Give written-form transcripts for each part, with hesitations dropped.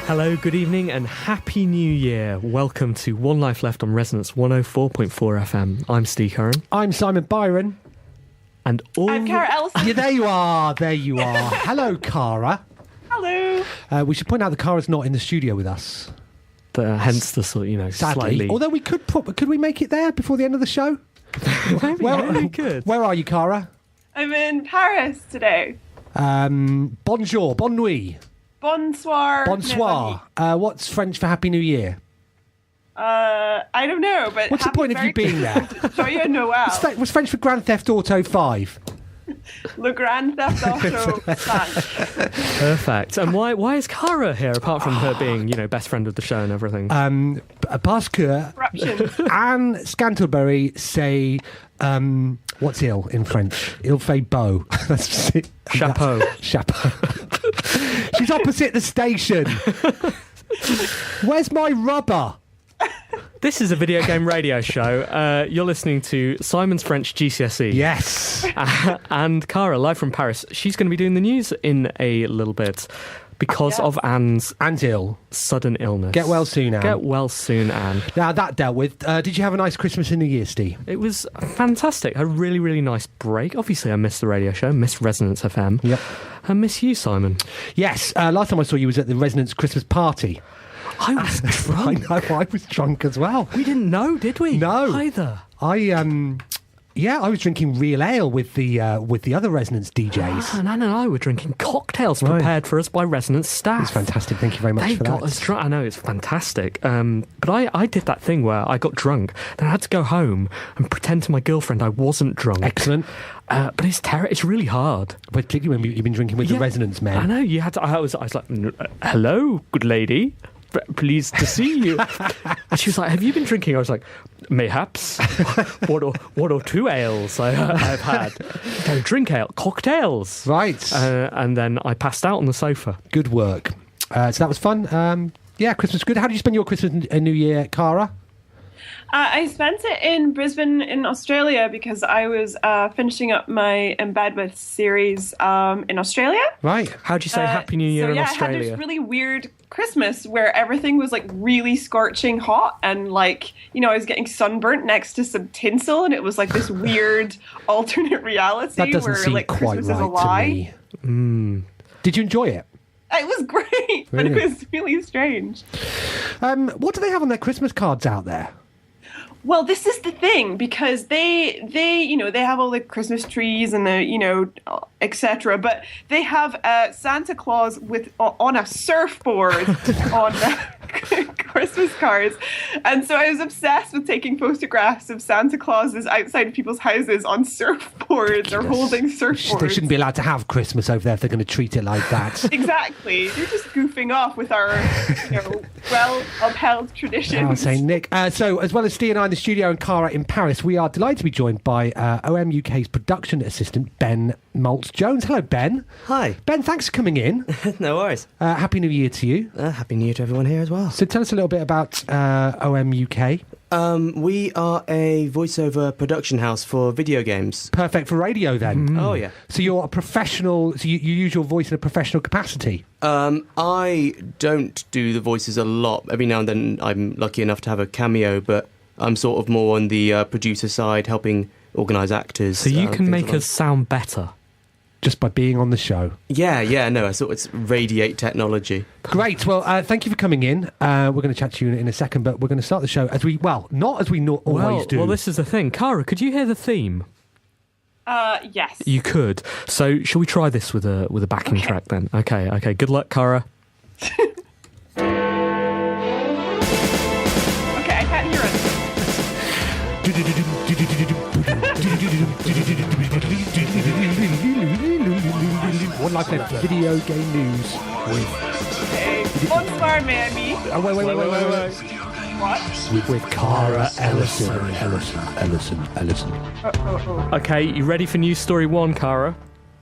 Hello, good evening and Happy New Year. Welcome to One Life Left on Resonance 104.4 FM. I'm Steve Curran. I'm Simon Byron. And I'm Cara Ellison. Yeah, there you are. Hello, Cara. Hello. We should point out that Cara's not in the studio with us. Hence the sort, Sadly. slightly... Although we could we make it there before the end of the show? Maybe we could. Where are you, Cara? I'm in Paris today. Bonjour, bonne nuit. Bonsoir. Bonsoir. What's French for Happy New Year? I don't know, but what's the point of you being there? Joyeux Noël. What's French for Grand Theft Auto 5? Le Grand Theft Auto 5. Perfect. And why is Cara here, apart from her being, best friend of the show and everything? Parce que Anne Scantlebury say... what's ill in French? Il fait beau. Chapeau. Chapeau. She's opposite the station. Where's my rubber? This is a video game radio show. You're listening to Simon's French GCSE. Yes. And Cara, live from Paris. She's going to be doing the news in a little bit because of Anne's sudden illness. Get well soon, Anne. Get well soon, Anne. Now, that dealt with. Did you have a nice Christmas and New Year, Steve? It was fantastic. A really, really nice break. Obviously, I missed the radio show, missed Resonance FM. Yep. I miss you, Simon. Yes. Last time I saw you was at the Resonance Christmas party. I was drunk. I know, I was drunk as well. We didn't know, did we? No. Either. I was drinking real ale with the other Resonance DJs. And Anne and I were drinking cocktails prepared for us by Resonance staff. It's fantastic. Thank you very much for that. They got us drunk. I know, it's fantastic. But I did that thing where I got drunk, then I had to go home and pretend to my girlfriend I wasn't drunk. Excellent. But it's really hard. Particularly when you've been drinking with the Resonance men. I know, you had to. I was like, hello, good lady. Pleased to see you. And she was like, have you been drinking? I was like, mayhaps. One or two ales I've had. Don't drink ale, cocktails. Right. And then I passed out on the sofa. Good work. So that was fun. Christmas good. How did you spend your Christmas and New Year, Cara? I spent it in Brisbane in Australia because I was finishing up my In Bed With series in Australia. Right. How'd you say Happy New Year in Australia? I had this really weird Christmas where everything was like really scorching hot and like, I was getting sunburnt next to some tinsel and it was like this weird alternate reality that doesn't where seem like quite Christmas is a right lie. to me. Did you enjoy it? It was great, but it was really strange. What do they have on their Christmas cards out there? Well, this is the thing, because they have all the Christmas trees and the, etc. But they have Santa Claus on a surfboard on Christmas cards. And so I was obsessed with taking photographs of Santa Clauses outside people's houses on surfboards or holding surfboards. They shouldn't be allowed to have Christmas over there if they're going to treat it like that. Exactly. They're just goofing off with our, well-upheld traditions. I was saying, Nick. So, as well as Steve and I in the studio and Cara in Paris, we are delighted to be joined by OM UK's production assistant, Ben Maltz-Jones. Hello, Ben. Hi. Ben, thanks for coming in. No worries. Happy New Year to you. Happy New Year to everyone here as well. So tell us a little bit about OM UK. We are a voiceover production house for video games. Perfect for radio, then. Oh, yeah. So you're a professional, so you use your voice in a professional capacity? I don't do the voices a lot. Every now and then I'm lucky enough to have a cameo, but I'm sort of more on the producer side, helping organise actors. So you can make us sound better? Just by being on the show. Yeah, no, I thought it's radiate technology. Great, well, thank you for coming in. We're going to chat to you in a second, but we're going to start the show not as we always do. Well, this is the thing. Cara, could you hear the theme? Yes. You could. So, shall we try this with a backing track then? Okay. Good luck, Cara. Okay, I can't hear it. One Life Left video game news with... Bonsoir, Miami. Oh, wait. What? With Cara Ellison. Okay, you ready for news story 1, Cara?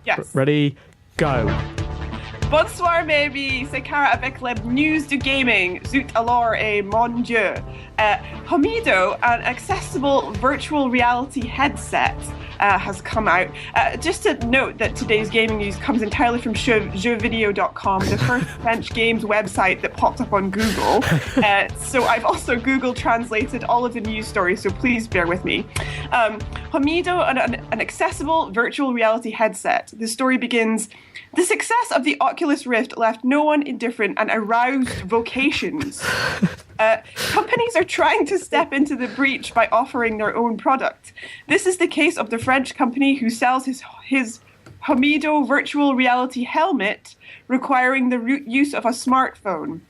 Yes. Ready, go. Bonsoir, maybe. C'est Cara avec les news du gaming. Zut alors et mon Dieu. Hamido, an accessible virtual reality headset, has come out. Just to note that today's gaming news comes entirely from jeuxvideo.com, the first French games website that popped up on Google. So I've also Google translated all of the news stories, so please bear with me. Hamido, an accessible virtual reality headset. The story begins... The success of the Oculus Rift left no one indifferent and aroused vocations. Companies are trying to step into the breach by offering their own product. This is the case of the French company who sells his Hamido virtual reality helmet, requiring the use of a smartphone.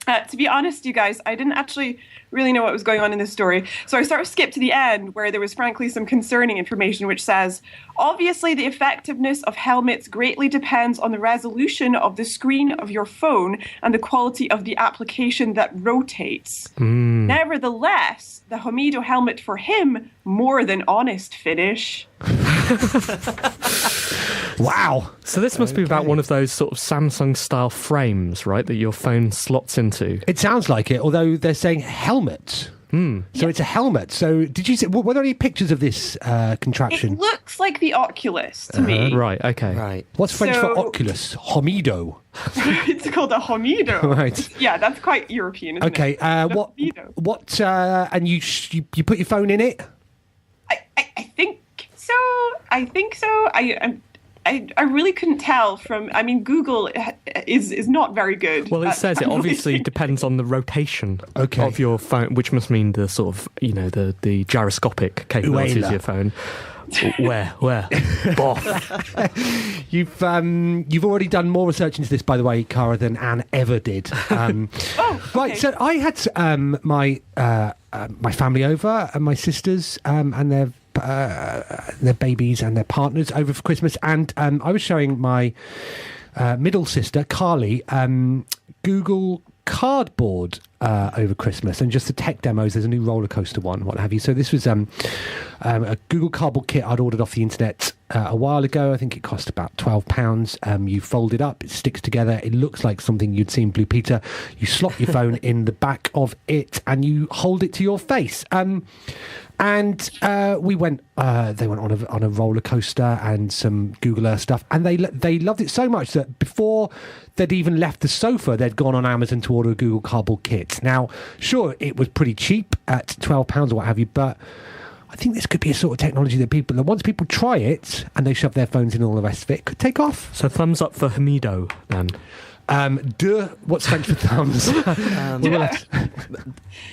To be honest, you guys, I didn't actually really know what was going on in this story. So I sort of skipped to the end where there was frankly some concerning information which says, obviously the effectiveness of helmets greatly depends on the resolution of the screen of your phone and the quality of the application that rotates. Nevertheless, the Hamido helmet for him, more than honest finish. Wow. So this must be about one of those sort of Samsung-style frames, right, that your phone slots into. It sounds like it, although they're saying helmet. So it's a helmet. So did you see, were there any pictures of this contraption? It looks like the Oculus to me. Right, okay. Right. What's French So- for Oculus? Homido. It's called a Hamido. Right. Yeah, that's quite European, isn't Okay. it? The What? Hamido. What? And you put your phone in it? I think so. I really couldn't tell from. I mean, Google is not very good. Well, it at says it obviously translating. depends on the rotation Okay. of your phone, which must mean the sort of, the gyroscopic capabilities of Uela. your phone. Where? Boff. You've already done more research into this, by the way, Cara, than Anne ever did. Okay. Right. So I had my family over, and my sisters and their babies and their partners over for Christmas, and I was showing my middle sister Carly Google Cardboard over Christmas, and just the tech demos. There's a new roller coaster one, what have you. So this was a Google Cardboard kit I'd ordered off the internet a while ago. I think it cost about £12. You fold it up, it sticks together. It looks like something you'd see in Blue Peter. You slot your phone in the back of it, and you hold it to your face. And we went. They went on a roller coaster and some Google Earth stuff, and they loved it so much that before they'd even left the sofa, they'd gone on Amazon to order a Google Cardboard kit. Now, sure, it was pretty cheap at £12 or what have you, but I think this could be a sort of technology that once people try it and they shove their phones in and all the rest of it, could take off. So thumbs up for Hamido, then. What's French for thumbs?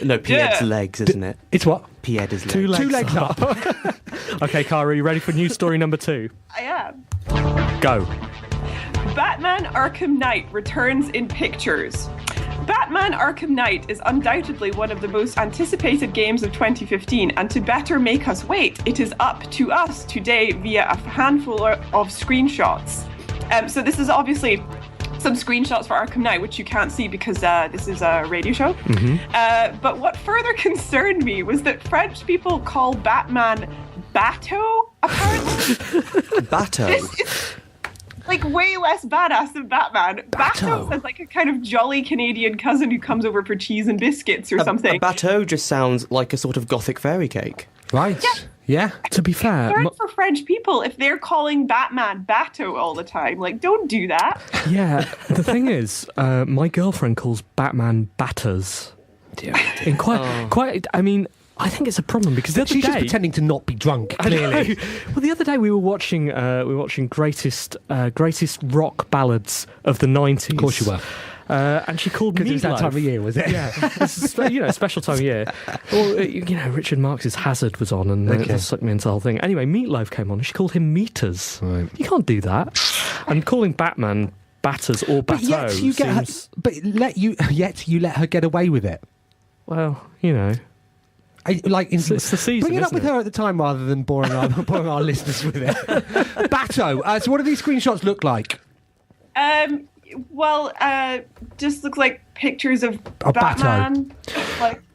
No, Pied's legs, isn't it? It's what? Pied's legs. Two legs, Two legs up. Okay, Cara, are you ready for news story number 2? I am. Go. Batman Arkham Knight returns in pictures. Batman Arkham Knight is undoubtedly one of the most anticipated games of 2015, and to better make us wait, it is up to us today via a handful of screenshots. So this is obviously some screenshots for Arkham Knight, which you can't see because this is a radio show. But what further concerned me was that French people call Batman Bateau, apparently. Bateau. It's like way less badass than Batman. Bateau sounds like a kind of jolly Canadian cousin who comes over for cheese and biscuits or something. A bateau just sounds like a sort of gothic fairy cake. Right. Yeah. To be fair, Concern for French people if they're calling Batman Bateau all the time. Like, don't do that. yeah, the thing is, my girlfriend calls Batman Batters. In quite, I mean, I think it's a problem because the other She's day... just pretending to not be drunk, I know. clearly. Well, the other day we were watching greatest rock ballads of the 90s. Of course you were. And she called Because me it was that time of year, was it? Yeah, it's a special time of year. Well, Richard Marx's Hazard was on, and that sucked me into the whole thing. Anyway, Meatloaf came on, and she called him Meters. Right. You can't do that. And calling Batman Batters or But Bateau yet you get her, seems... but yet you let her get away with it. Well, It's the season, bring it up isn't with it? her at the time rather than boring our listeners with it. Batto. So what do these screenshots look like? Just looks like pictures of Batto. Batman.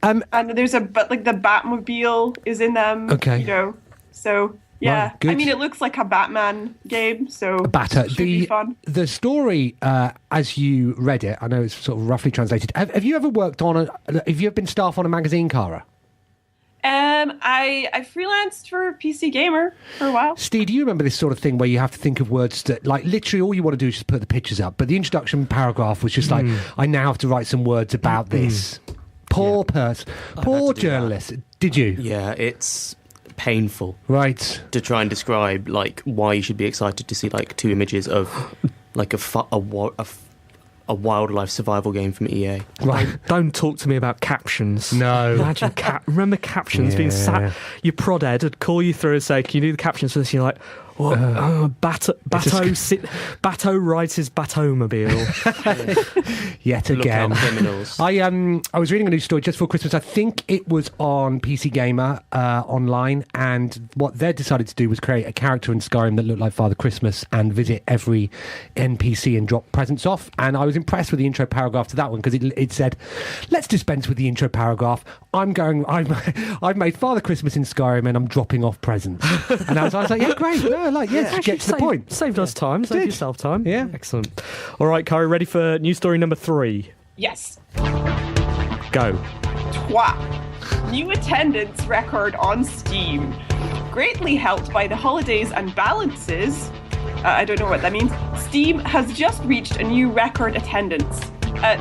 And there's the Batmobile is in them. Okay. So yeah. Right, good. I mean, it looks like a Batman game. So Batto. should be fun. The story, as you read it, I know it's sort of roughly translated. Have you ever worked on have you ever been staff on a magazine, Cara? I freelanced for PC Gamer for a while. Steve, do you remember this sort of thing where you have to think of words that, like, literally all you want to do is just put the pictures up, but the introduction paragraph was just like, I now have to write some words about this. Poor journalist. Did you? Yeah, it's painful. Right. To try and describe like why you should be excited to see like 2 images of like a wildlife survival game from EA. Right. Don't talk to me about captions. No. Imagine remember captions being sat. Your prod ed would call you through and say, "Can you do the captions for this?" And you're like, Batto rides his Batmobile. Yet again. Look out, criminals. I was reading a news story just for Christmas. I think it was on PC Gamer online, and what they decided to do was create a character in Skyrim that looked like Father Christmas and visit every NPC and drop presents off. And I was impressed with the intro paragraph to that one because it said, "Let's dispense with the intro paragraph. I've made Father Christmas in Skyrim and I'm dropping off presents." And I was like, yeah, great. Get to the point. Saved us time. Saved yourself time. Yeah. Excellent. All right, Cara, ready for news story number 3? Yes. Go. Twat. New attendance record on Steam. Greatly helped by the holidays and balances. I don't know what that means. Steam has just reached a new record attendance.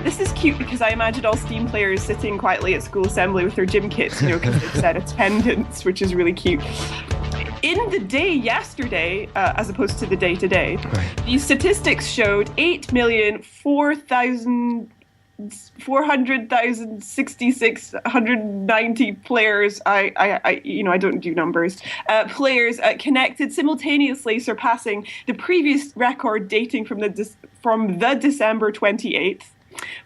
This is cute because I imagine all Steam players sitting quietly at school assembly with their gym kits, because it said attendance, which is really cute. In the day yesterday, as opposed to the day today, these statistics showed 8,400,066,190 players. I don't do numbers. Players connected simultaneously, surpassing the previous record dating from the December 28th.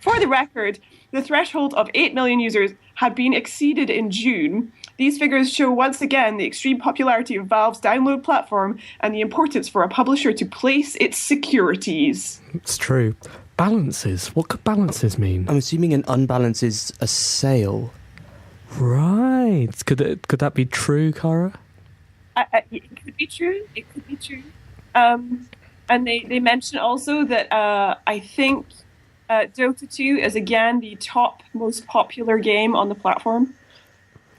For the record, the threshold of 8 million users had been exceeded in June. These figures show once again the extreme popularity of Valve's download platform and the importance for a publisher to place its securities. It's true. Balances. What could balances mean? I'm assuming an unbalance is a sale. Right. Could that be true, Cara? It could be true. It could be true. And they mention also that I think Dota 2 is again the top most popular game on the platform.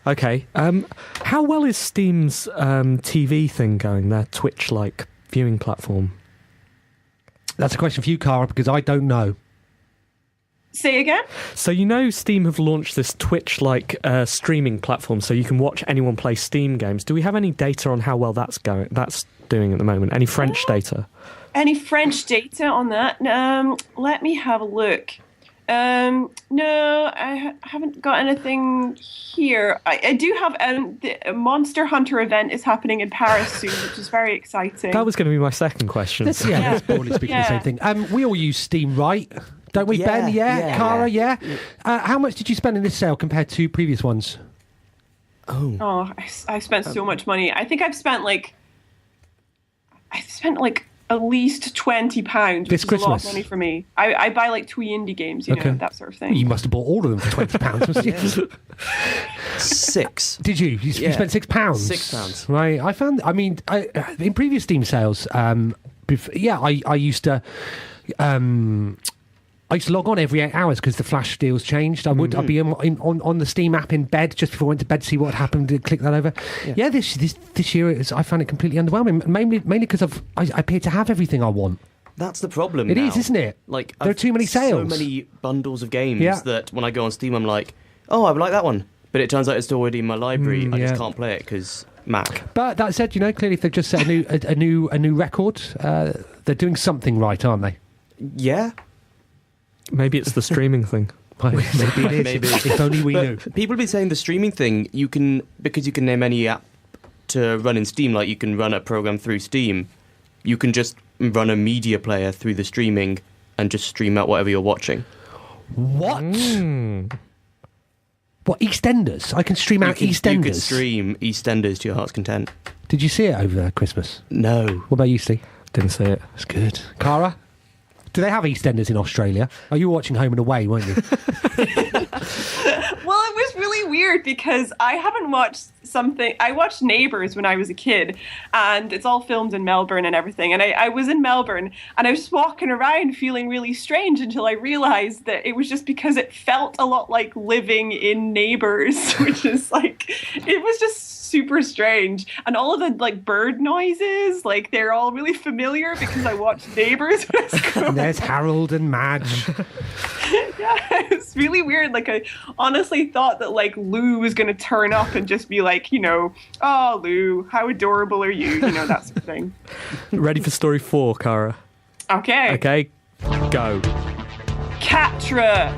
Okay. How well is Steam's TV thing going, their Twitch-like viewing platform? That's a question for you, Cara, because I don't know. Say again? So Steam have launched this Twitch-like streaming platform, so you can watch anyone play Steam games. Do we have any data on how well that's doing at the moment? Any French data? Any French data on that? Let me have a look. No, I haven't got anything here. I do have the Monster Hunter event is happening in Paris soon, which is very exciting. That was going to be my second question. That's broadly speaking the same thing. We all use Steam, right? Don't we, Ben? Yeah. Cara, yeah. How much did you spend in this sale compared to previous ones? I've spent so much money. I think I've spent at least £20, which this is Christmas. a lot of money for me. I buy like 2 indie games, that sort of thing. You must have bought all of them for £20, must you? 6. Did you? You spent £6? £6. Right. I found. In previous Steam sales, I used to. I used to log on every 8 hours because the flash deals changed. I'd be on the Steam app in bed just before I went to bed to see what happened, to click that over. Yeah, this year I found it completely underwhelming, mainly because I appear to have everything I want. That's the problem. It is, isn't it? Like, there are too many sales. So many bundles of games that when I go on Steam, I'm like, oh, I would like that one. But it turns out it's already in my library. I just can't play it because Mac. But that said, clearly if they've just set a new record, they're doing something right, aren't they? Yeah. Maybe it's the streaming thing. Maybe it is. Maybe. If only we knew. People have been saying the streaming thing, because you can name any app to run in Steam, like you can run a program through Steam, you can just run a media player through the streaming and just stream out whatever you're watching. What? What, EastEnders? I can stream out EastEnders. You can stream EastEnders to your heart's content. Did you see it over Christmas? No. What about you, Steve? Didn't see it. It's good. Cara? Do they have EastEnders in Australia? Oh, you were watching Home and Away, weren't you? Well, it was really weird because I haven't watched something. I watched Neighbours when I was a kid, and it's all filmed in Melbourne and everything. And I was in Melbourne, and I was walking around feeling really strange until I realised that it was just because it felt a lot like living in Neighbours, which is like, it was just super strange. And all of the like bird noises, like they're all really familiar because I watched Neighbours when I was growing And there's Harold and Madge. Yeah, it's really weird. Like, I honestly thought that like Lou was going to turn up and just be like, you know, oh, Lou, how adorable are you? You know, that sort of thing. Ready for story 4, Cara? Okay. Okay, go. Catra.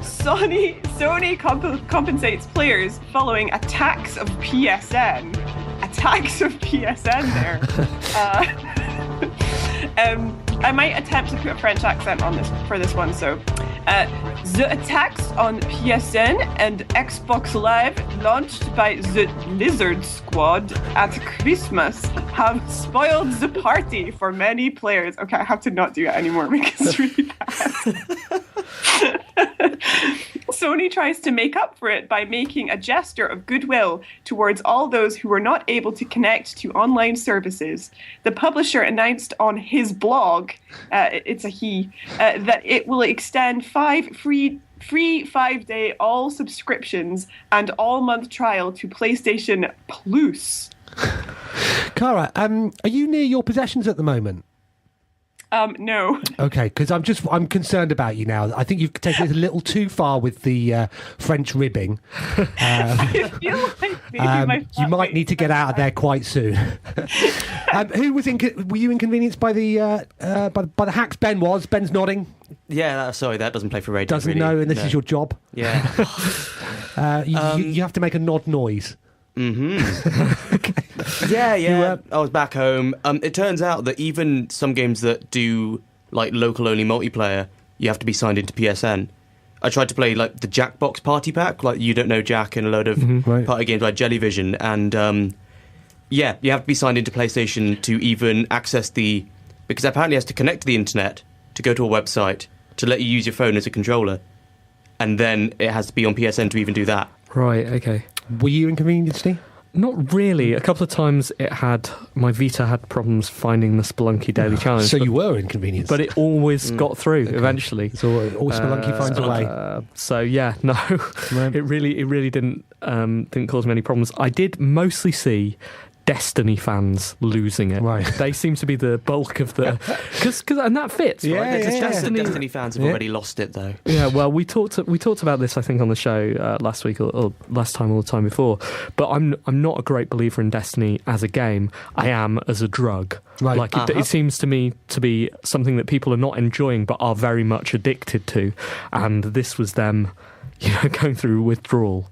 Sony compensates players following attacks of PSN. Attacks of PSN there. I might attempt to put a French accent on this for this one. So, the attacks on PSN and Xbox Live launched by the Lizard Squad at Christmas have spoiled the party for many players. Okay, I have to not do it anymore because it's really bad. Sony tries to make up for it by making a gesture of goodwill towards all those who were not able to connect to online services. The publisher announced on his blog, it's a he, that it will extend 5 free 5-day all subscriptions and all-month trial to PlayStation Plus. Cara, are you near your possessions at the moment? No. Okay, because I'm concerned about you now. I think you've taken it a little too far with the French ribbing. I feel like maybe you might need to get out of there quite soon. Were you inconvenienced by the hacks? Ben was. Ben's nodding. Yeah, sorry, that doesn't play for radio. Doesn't really. know, and this No. is your job. Yeah. You have to make a nod noise. Yeah. I was back home. It turns out that even some games that do like local only multiplayer, you have to be signed into PSN. I tried to play like the Jackbox Party Pack, like You Don't Know Jack, and a load of party games like Jellyvision, and you have to be signed into PlayStation to even access because apparently it has to connect to the internet to go to a website to let you use your phone as a controller, and then it has to be on PSN to even do that. Right, okay. Were you inconvenienced, Steve? Not really. A couple of times my Vita had problems finding the Spelunky Daily Challenge. So you were inconvenienced. But it always got through eventually. So always Spelunky finds a way. So yeah, no, Right. it really didn't cause me any problems. I did mostly see Destiny fans losing it. Right. They seem to be the bulk of the and that fits. Yeah, right? yeah, Destiny fans have already lost it though. Yeah, well, we talked about this, I think, on the show last week or last time or the time before. But I'm not a great believer in Destiny as a game. I am as a drug. Right. Like it seems to me to be something that people are not enjoying but are very much addicted to, and this was them, going through withdrawal.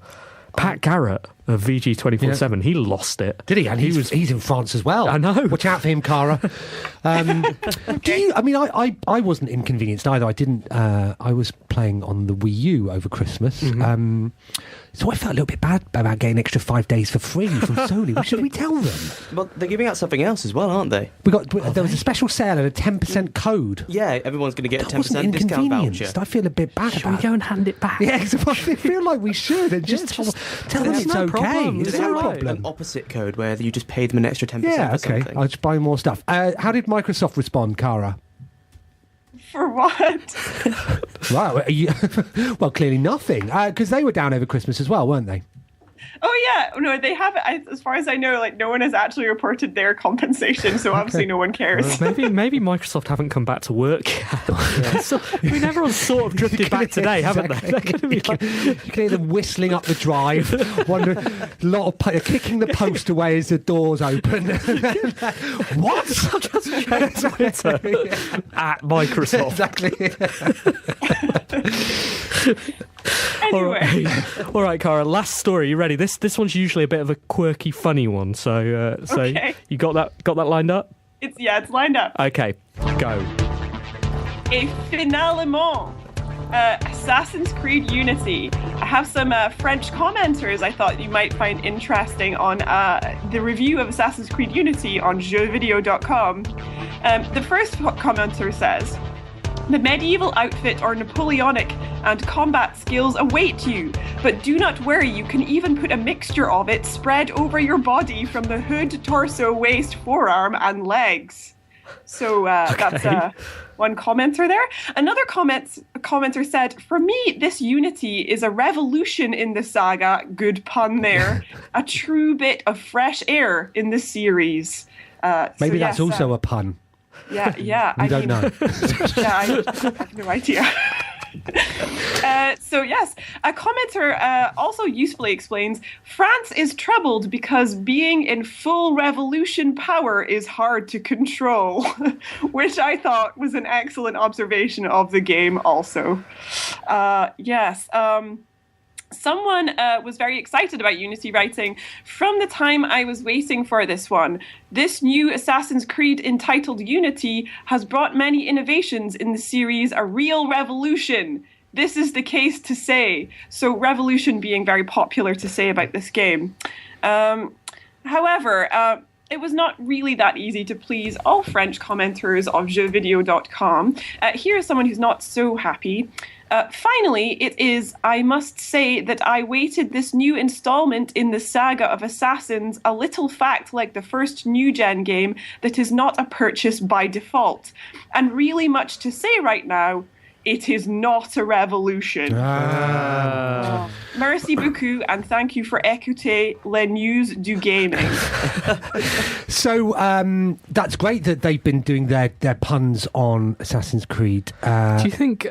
Pat Garrett of VG 24/7, he lost it. Did he? And he's in France as well. I know. Watch out for him, Cara. Do you? I mean, I wasn't inconvenienced either. I didn't. I was playing on the Wii U over Christmas. So I felt a little bit bad about getting an extra 5 days for free from Sony. Should we tell them? Well, they're giving out something else as well, aren't they? There was a special sale and a 10% code. Yeah, everyone's going to get a That wasn't 10% discount inconvenienced. voucher. I feel a bit bad Should about we go and hand it back? it. Yeah, I feel like we should. And just tell them there's it's no okay. problem. It's Do they no have like problem. an opposite code where you just pay them an extra 10% Yeah, or okay. something? I'll just buy more stuff. How did Microsoft respond, Cara? For what? Right. Well, clearly nothing. Because they were down over Christmas as well, weren't they? Oh yeah, no, they haven't. As far as I know, like no one has actually reported their compensation, so obviously no one cares. Maybe Microsoft haven't come back to work yet. So, everyone's sort of drifted back today, haven't they? They're going to be like, You can hear them whistling up the drive, wondering, kicking the post away as the doors open. What? just check Twitter at Microsoft. Exactly. Anyway, All right, Cara. Last story. You ready? This one's usually a bit of a quirky, funny one. So Okay. you got that lined up? it's lined up. Okay, go. Et finalement, Assassin's Creed Unity. I have some French commenters I thought you might find interesting on the review of Assassin's Creed Unity on jeuxvideo.com. The first commenter says, "The medieval outfit or Napoleonic and combat skills await you, but do not worry, you can even put a mixture of it spread over your body from the hood, torso, waist, forearm, and legs." So that's one commenter there. Another commenter said, "For me, this Unity is a revolution in the saga," good pun there, "a true bit of fresh air in the series." Maybe that's also a pun. Yeah. I don't know. Yeah, I have no idea. So yes, a commenter also usefully explains, France is troubled because being in full revolution power is hard to control, which I thought was an excellent observation of the game also. Yes. Someone was very excited about Unity, writing, "From the time I was waiting for this one, this new Assassin's Creed entitled Unity has brought many innovations in the series, a real revolution. This is the case to say." So revolution being very popular to say about this game. However, it was not really that easy to please all French commenters of jeuxvideo.com. Here's someone who's not so happy. "Finally, it is, I must say, that I waited this new installment in the saga of Assassins, a little fact like the first new-gen game that is not a purchase by default. And really much to say right now, it is not a revolution." Merci beaucoup, and thank you for écouter les news du gaming. So that's great that they've been doing their puns on Assassin's Creed. Do you think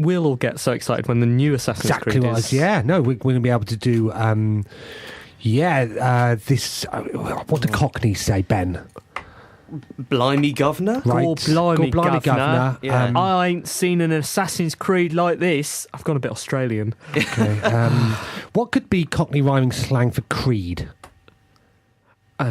we'll all get so excited when the new Assassin's Creed is? Yeah, no, we're going to be able to do. This. What do Cockneys say, Ben? Blimey, governor? Right. Blimey, governor. Yeah. I ain't seen an Assassin's Creed like this. I've gone a bit Australian. Okay. What could be Cockney rhyming slang for creed?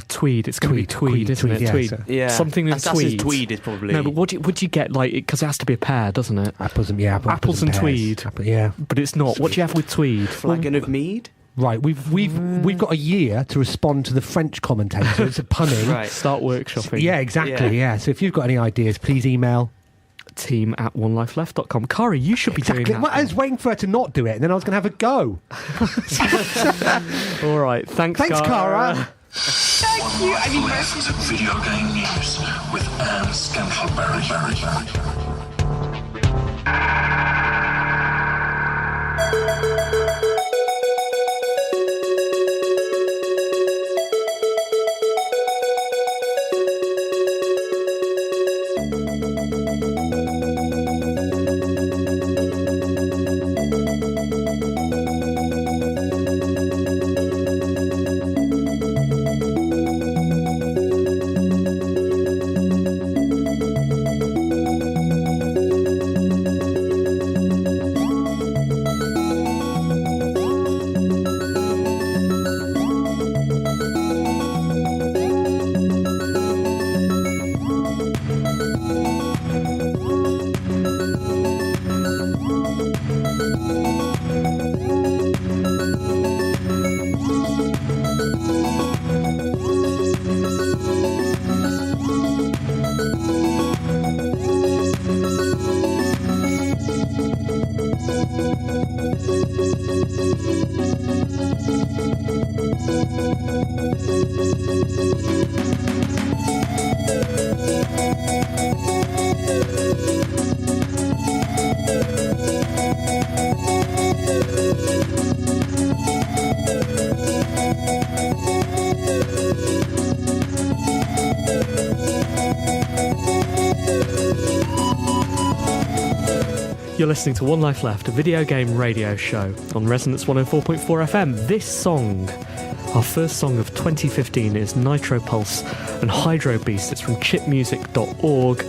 Tweed. It's going to be tweed, isn't it? Yeah, Tweed. so- Yeah. Something in Assassin's tweed. tweed is probably... No, but would you get, like, because it has to be a pair, doesn't it? Apples and and pears. tweed. Yeah. But it's not. What do you have with tweed? Flagon of mead? Right, we've got a year to respond to the French commentators punning. Right. Start workshopping. Yeah, exactly. Yeah. So if you've got any ideas, please email. team@onelifeleft.com. Cara, you should be doing that. Well, I was waiting for her to not do it, and then I was going to have a go. All right. Thanks, Cara. Thank you. I mean, Lessons of video game news with Anne Scantleberry. You're listening to One Life Left, a video game radio show on Resonance 104.4 FM. This song, our first song of 2015, is Nitro Pulse and Hydro Beast. It's from chipmusic.org,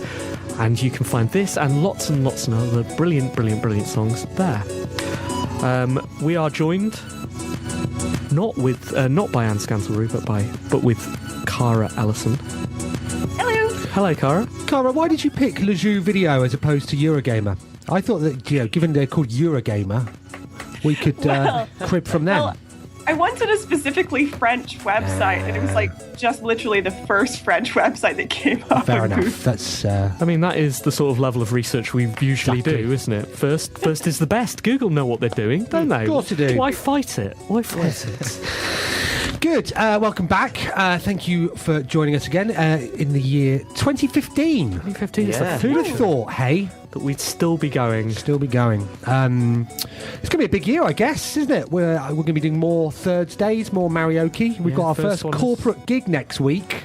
and you can find this and lots of other brilliant songs there. We are joined not by Anne Scantleberry, but with Cara Ellison. Hello. Hello, Cara. Cara, why did you pick Le Jeu Video as opposed to Eurogamer? I thought that, given they're called Eurogamer, we could crib from them. Well, I wanted a specifically French website, and it was like just literally the first French website that came up. Fair enough. That's. I mean, that is the sort of level of research we usually do, isn't it? First is the best. Google know what they're doing, don't they? Of course they do. Why fight it? it? Good. Welcome back. Thank you for joining us again in the year 2015. 2015 is the Who'd have future. thought, hey? That we'd still be going. It's going to be a big year, I guess, isn't it? We're going to be doing more Thursdays, more karaoke. We've got our first corporate gig next week.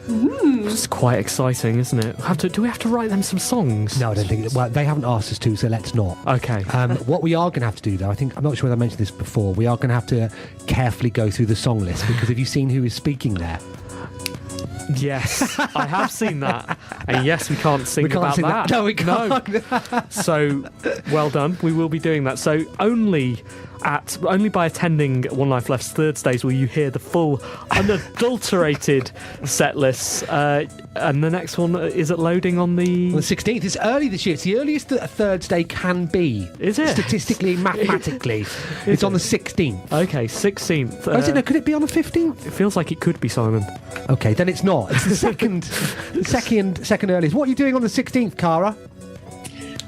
It's quite exciting, isn't it? Do we have to write them some songs? No, I don't think. Well, they haven't asked us to, so let's not. Okay. What we are going to have to do, though, I'm not sure whether I mentioned this before. We are going to have to carefully go through the song list, because have you seen who is speaking there? Yes, I have seen that. And yes, we can't sing about that. No, we can't. No. So, well done. We will be doing that. So only by attending One Life Left's Thursdays will you hear the full, unadulterated set lists. And the next one, is it loading on the 16th? It's early this year. It's the earliest that a Thursday can be. Is it? Statistically, mathematically. It's on the 16th. Okay, 16th. Oh, is it? No, could it be on the 15th? It feels like it could be, Simon. Okay, then it's not. It's the second earliest. What are you doing on the 16th, Cara?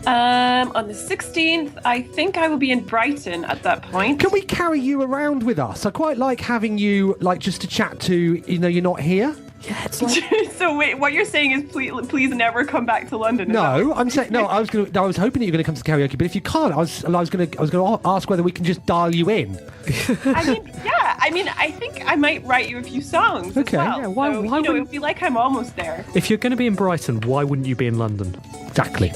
On the 16th, I think I will be in Brighton at that point. Can we carry you around with us? I quite like having you, just to chat to, you're not here. Yeah, it's like... So wait, what you're saying is please never come back to London. No, I'm saying no. I was hoping that you were going to come to the karaoke, but if you can't, I was going to ask whether we can just dial you in. I think I might write you a few songs. Okay, as well. yeah. Why it would be like I'm almost there. If you're going to be in Brighton, why wouldn't you be in London? Exactly.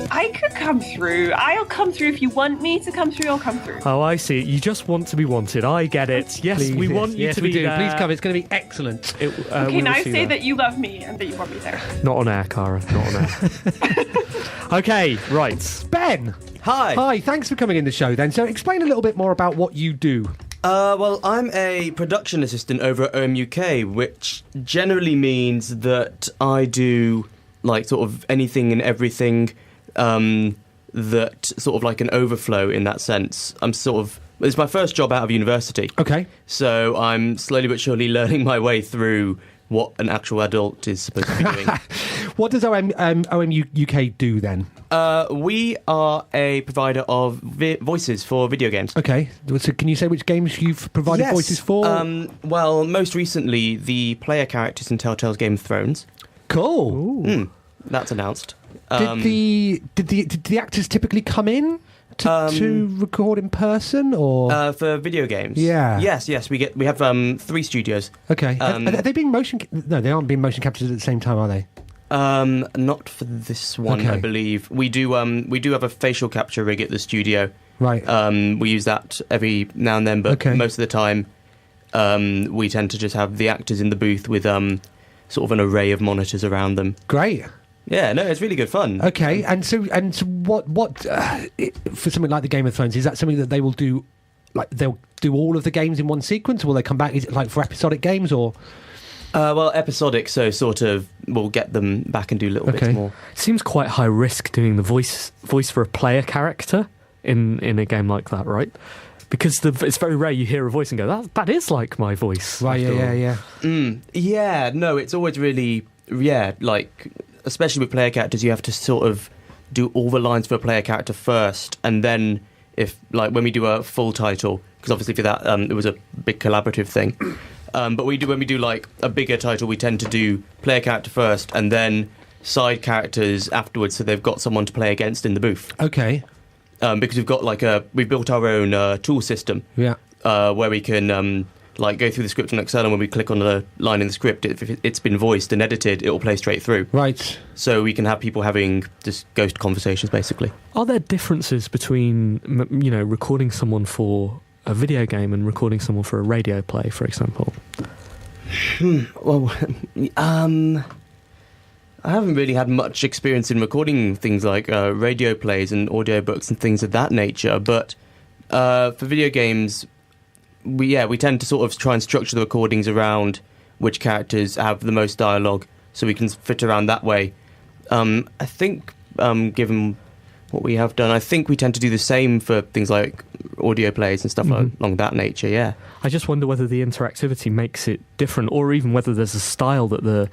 I could come through. I'll come through if you want me to come through. I'll come through. Oh, I see. You just want to be wanted. I get it. Yes, Please, we want you yes, to we be do. there. Please come. It's going to be excellent. Okay, now say that you love me and that you want me there. Not on air, Cara. Not on air. Okay, right. Ben. Hi. Thanks for coming in the show. Then, so explain a little bit more about what you do. Well, I'm a production assistant over at OMUK, which generally means that I do sort of anything and everything that sort of like an overflow in that sense. It's my first job out of university. Okay. So I'm slowly but surely learning my way through what an actual adult is supposed to be doing. What does OMUK do then? We are a provider of voices for video games. Okay. So can you say which games you've provided voices for? Well, most recently, the player characters in Telltale's Game of Thrones. Cool. That's announced. Did the actors typically come in to record in person, or for video games? Yeah. Yes. We have 3 studios. Okay. Are they being motion? No, they aren't being motion captured at the same time, are they? Not for this one, Okay. I believe. We do have a facial capture rig at the studio. Right. We use that every now and then, but most of the time, we tend to just have the actors in the booth with sort of an array of monitors around them. Great. Yeah, no, it's really good fun. Okay, and so what for something like the Game of Thrones, is that something that they will do? Like they'll do all of the games in one sequence, or will they come back? Is it like for episodic games, or? Well, episodic, so sort of we'll get them back and do little bits more. Seems quite high risk doing the voice for a player character in a game like that, right? Because it's very rare you hear a voice and go, that is like my voice. Right, yeah. Yeah, no, it's always really, especially with player characters, you have to sort of do all the lines for a player character first, and then when we do a full title, because obviously for that it was a big collaborative thing, but when we do like a bigger title, we tend to do player character first and then side characters afterwards, so they've got someone to play against in the booth. Okay. Because we've got we've built our own tool system. Yeah. Where we can go through the script on Excel, and when we click on a line in the script, if it's been voiced and edited, it will play straight through. Right. So we can have people having just ghost conversations, basically. Are there differences between recording someone for a video game and recording someone for a radio play, for example? Well, I haven't really had much experience in recording things like radio plays and audiobooks and things of that nature, but for video games, we tend to sort of try and structure the recordings around which characters have the most dialogue, so we can fit around that way. I think, given what we have done. I think we tend to do the same for things like audio plays and stuff along that nature, yeah. I just wonder whether the interactivity makes it different, or even whether there's a style that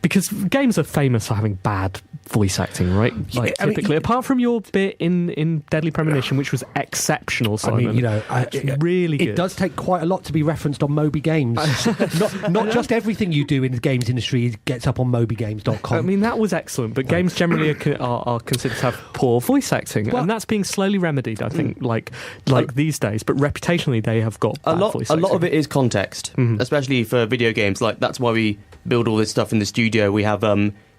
because games are famous for having bad voice acting, right? Like, typically, apart from your bit in Deadly Premonition, which was exceptional, Simon. I mean, it's really good. It does take quite a lot to be referenced on Moby Games. not just everything you do in the games industry gets up on mobygames.com. I mean, that was excellent, but games generally are considered to have poor voice acting, and that's being slowly remedied, I think, like these days. But reputationally, they have got bad voice acting. A lot of it is context, especially for video games. Like, that's why we build all this stuff in the studio. We have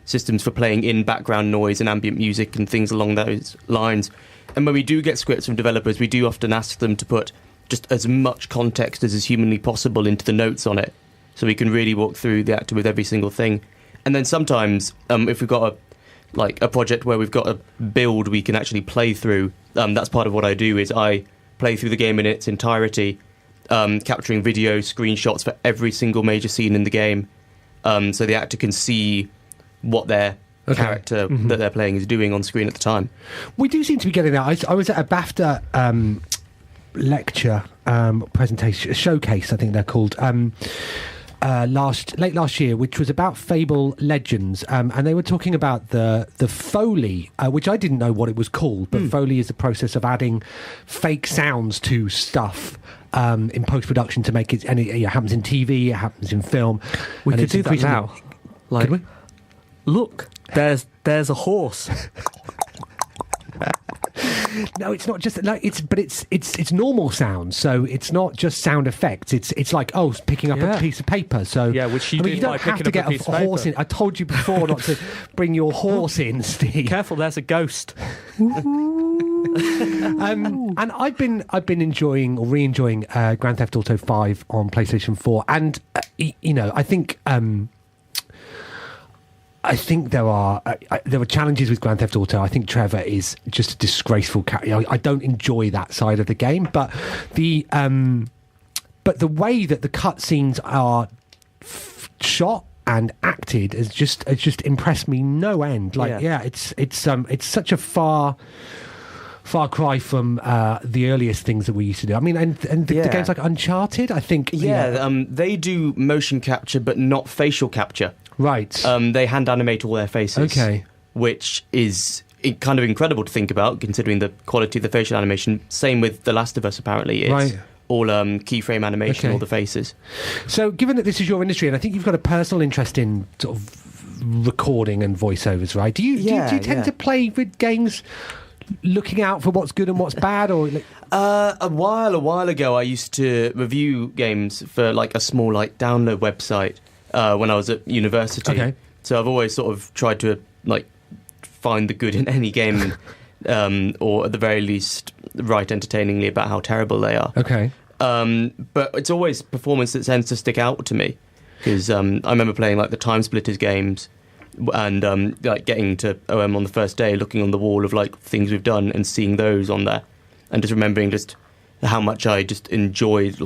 systems for playing in background noise and ambient music and things along those lines. And when we do get scripts from developers, we do often ask them to put just as much context as is humanly possible into the notes on it, so we can really walk through the actor with every single thing. And then sometimes, if we've got a project where we've got a build we can actually play through, that's part of what I do, is I play through the game in its entirety, capturing video screenshots for every single major scene in the game, so the actor can see what their character that they're playing is doing on screen at the time. We do seem to be getting that. I was at a BAFTA lecture, presentation, showcase, I think they're called, late last year, which was about Fable Legends, and they were talking about the Foley, which I didn't know what it was called, but Foley is the process of adding fake sounds to stuff in post-production to make it, and it happens in TV, it happens in film. We could do that now. Could we? Look, there's a horse. No, it's not just like it's normal sounds. So it's not just sound effects. It's like picking up a piece of paper. So which you you don't have to get a horse in. I told you before not to bring your horse in, Steve. Careful, there's a ghost. And I've been enjoying or re-enjoying Grand Theft Auto 5 on PlayStation 4, and I think there are challenges with Grand Theft Auto. I think Trevor is just a disgraceful character. I don't enjoy that side of the game, but the way that the cutscenes are shot and acted has just impressed me no end. It's such a far cry from the earliest things that we used to do. I mean, and the games like Uncharted, I think. They do motion capture, but not facial capture. Right. They hand animate all their faces. Okay. Which is kind of incredible to think about, considering the quality of the facial animation. Same with The Last of Us, apparently. It's all keyframe animation, all the faces. So, given that this is your industry, and I think you've got a personal interest in sort of recording and voiceovers, right? Do you tend to play with games looking out for what's good and what's bad, or a while ago I used to review games for like a small download website when I was at university. So I've always sort of tried to find the good in any game, or at the very least write entertainingly about how terrible they are. But it's always performance that tends to stick out to me, because I remember playing the Time Splitters games, and getting to OM on the first day, looking on the wall of things we've done and seeing those on there, and just remembering just how much I just enjoyed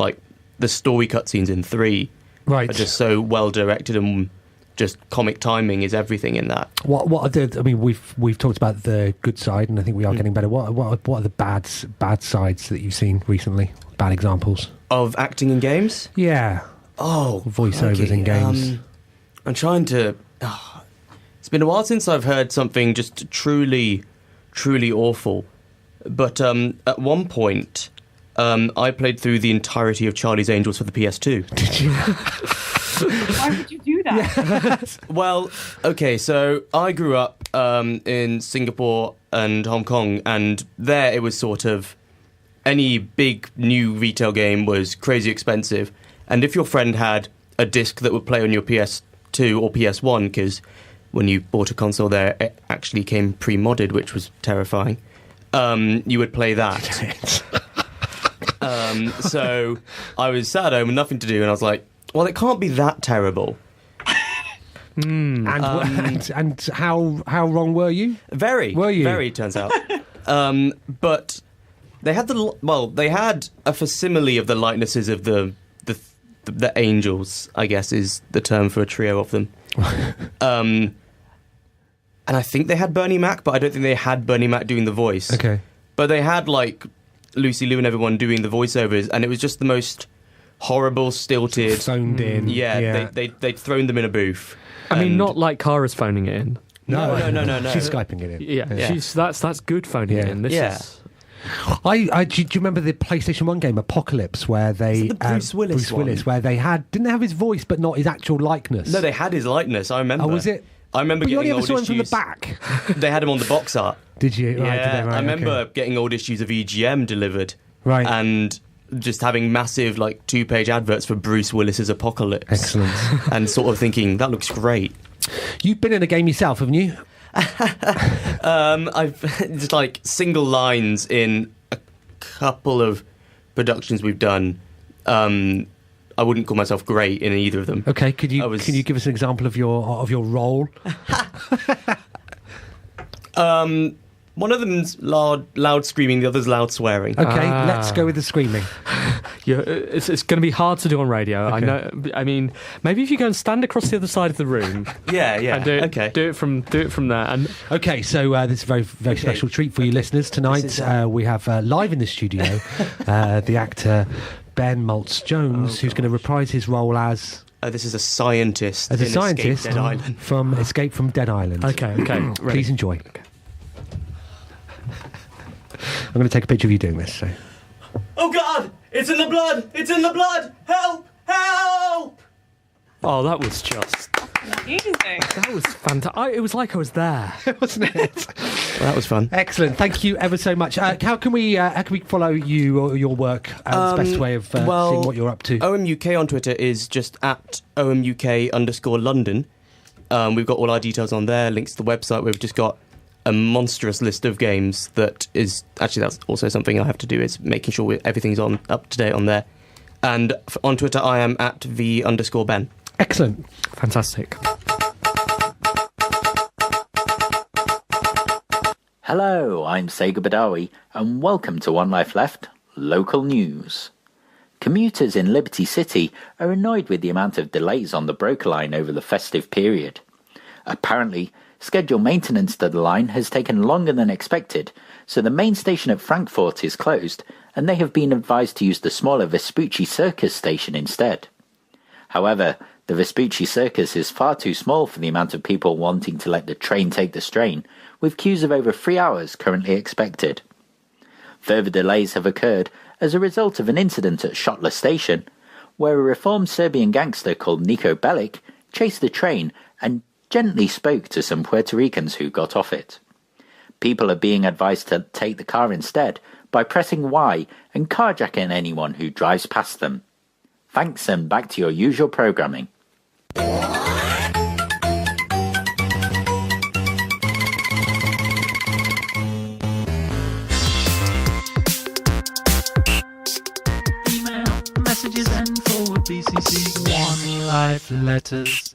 the story cutscenes in 3. Are just so well directed, and just comic timing is everything in that. I mean, we've talked about the good side, and I think we are getting better. What are the bad sides that you've seen recently? Bad examples of acting in games? Yeah. Voiceovers in games. I'm trying to. It's been a while since I've heard something just truly, truly awful. But at one point, I played through the entirety of Charlie's Angels for the PS2. Did you? Why would you do that? Well, okay, so I grew up in Singapore and Hong Kong, and there it was sort of any big new retail game was crazy expensive, and if your friend had a disc that would play on your PS2 or PS1, because when you bought a console there, it actually came pre-modded, which was terrifying, you would play that. So I was sat at home with nothing to do, and I was like, well, it can't be that terrible. And how wrong were you? Very. Were you? Very, it turns out. But they had they had a facsimile of the likenesses of the angels, I guess is the term for a trio of them. and I think they had Bernie Mac, but I don't think they had Bernie Mac doing the voice. Okay. But they had, like, Lucy Liu and everyone doing the voiceovers, and it was just the most horrible, stilted... Phoned in. Yeah. They'd thrown them in a booth. I mean, and- not like Cara's phoning it in. No. She's Skyping it in. Yeah. That's good phoning it in. This is... Do you remember the PlayStation 1 game Apocalypse, where they... Is it the Bruce Willis one? where they didn't have his voice, but not his actual likeness. No, they had his likeness, I remember. Oh, was it? I remember But you getting only ever old saw him issues. from the back. They had him on the box art. Did you? Right, Yeah, did they? Right, I remember okay. getting old issues of EGM delivered. Right. And just having massive, like, 2-page adverts for Bruce Willis's Apocalypse. Excellent. And sort of thinking, that looks great. You've been in a game yourself, haven't you? I've just, like, single lines in a couple of productions we've done. I wouldn't call myself great in either of them. Okay, can you give us an example of your role? One of them's loud screaming, the other's loud swearing. Okay, let's go with the screaming. Yeah, it's going to be hard to do on radio. Okay. I know. I mean, maybe if you go and stand across the other side of the room. Yeah. And do it, Okay. do it from there. And Okay, so this is a very, very special treat for you listeners tonight. This is, We have live in the studio the actor Ben Maltz-Jones, who's going to reprise his role as This is a scientist. a in scientist Escape Dead Island. from Escape from Dead Island. okay, ready. Please enjoy. I'm going to take a picture of you doing this. So. Oh God! It's in the blood! It's in the blood! Help! Help! Oh, that was just. Amazing. That was fantastic. It was like I was there. Wasn't it? Well, that was fun. Excellent. Thank you ever so much. How can we follow you or your work? It's the best way of seeing what you're up to. OMUK on Twitter is just at OMUK_London. We've got all our details on there, links to the website. We've just got a monstrous list of games that is... Actually, that's also something I have to do, is making sure everything's up to date on there. And on Twitter, I am at V_Ben. Excellent. Fantastic. Hello, I'm Sega Badawi, and welcome to One Life Left, Local News. Commuters in Liberty City are annoyed with the amount of delays on the Broker line over the festive period. Apparently, scheduled maintenance to the line has taken longer than expected, so the main station at Frankfurt is closed, and they have been advised to use the smaller Vespucci Circus station instead. However, the Vespucci Circus is far too small for the amount of people wanting to let the train take the strain, with queues of over 3 hours currently expected. Further delays have occurred as a result of an incident at Shotler Station, where a reformed Serbian gangster called Niko Bellic chased the train and gently spoke to some Puerto Ricans who got off it. People are being advised to take the car instead by pressing Y and carjacking anyone who drives past them. Thanks, and back to your usual programming. Email, messages, and forward BCC. One Life Letters.